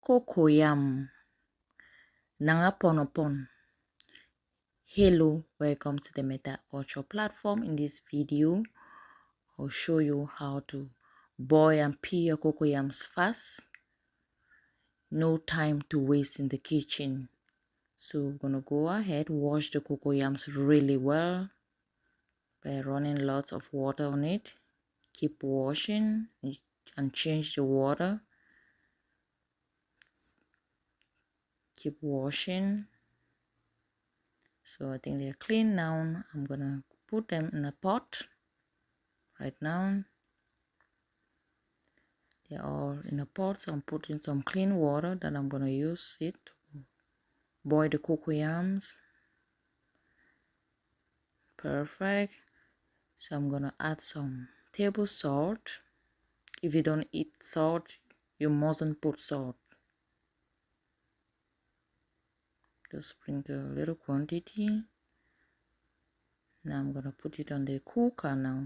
cocoyam nangaponopon. Hello, welcome to the Meta Culture platform. In this video, I'll show you how to boil and peel your cocoyams fast. No time to waste in the kitchen. So we're gonna go ahead, wash the cocoyams really well by running lots of water on it. Keep washing and change the water. Keep washing. So I think they're clean now. I'm gonna put them in a pot right now. They're all in a pot, so I'm putting some clean water that I'm gonna use it to boil the cocoyams. Perfect. So I'm gonna add some table salt. If you don't eat salt, you mustn't put salt. Just sprinkle a little quantity. Now I'm gonna put it on the cooker now.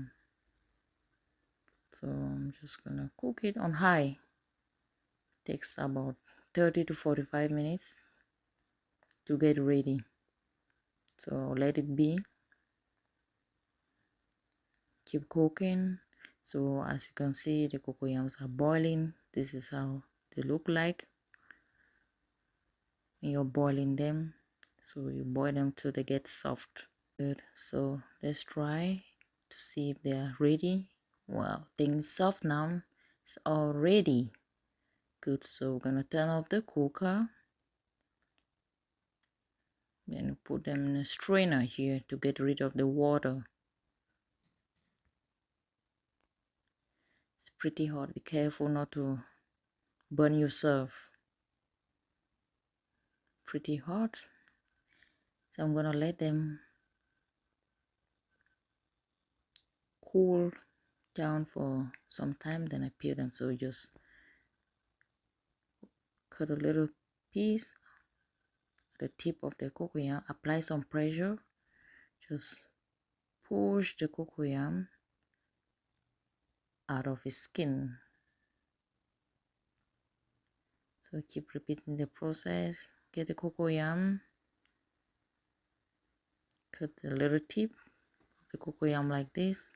So I'm just gonna cook it on high. Takes about 30 to 45 minutes to get ready. So let it be. Keep cooking. So as you can see, the cocoyams are boiling. This is how they look like when you're boiling them. So you boil them till they get soft. Good. So let's try to see if they are ready. Wow, things soft now. It's all ready. Good. So we're gonna turn off the cooker. Then put them in a strainer here to get rid of the water. It's pretty hot. Be careful not to burn yourself. Pretty hot. So I'm gonna let them cool down for some time, then I peel them. So just cut a little piece at the tip of the cocoyam, apply some pressure, just push the cocoyam out of its skin. So keep repeating the process. Get the cocoyam, cut the little tip of the cocoyam like this,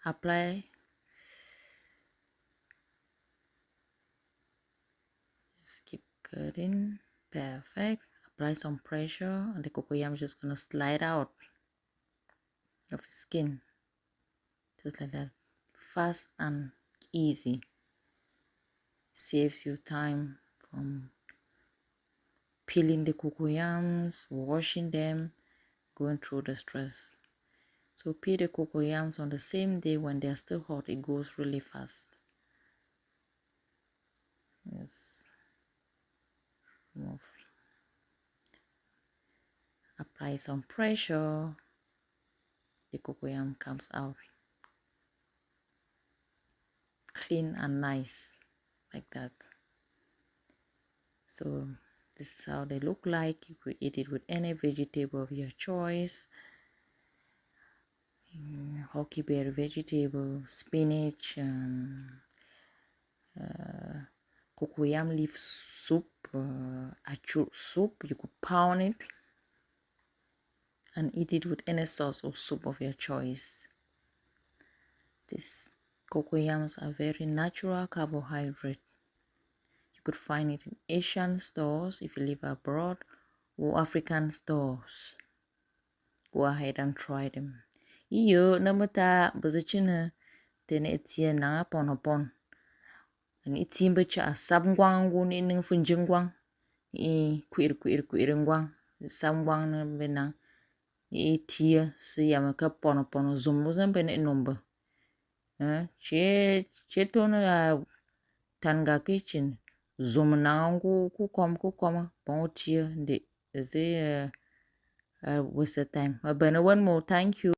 apply, just keep cutting. Perfect. Apply some pressure and the cocoyam is just gonna slide out of its skin, just like that. Fast and easy. Saves you time from peeling the cocoyams, washing them, going through the stress. So peel the cocoyams on the same day when they are still hot. It goes really fast. Yes. Move. Apply some pressure. The cocoyam comes out clean and nice like that. So this is how they look like. You could eat it with any vegetable of your choice. Hockey berry vegetable, spinach, cocoyam leaf soup, achur soup. You could pound it and eat it with any sauce or soup of your choice. These cocoyams are very natural carbohydrate. You could find it in Asian stores if you live abroad or African stores. Go ahead and try them. Iyo namata buzuchina tene etie na upon. And it's in butcher a sabwang one in funjingwang. Queer ngwang. Samwang na benang. Tia so yamaka upon zumbos ben number. Chetona tanga kitchen. Zumnangu kukom bon tia de waste of time. But one more, thank you.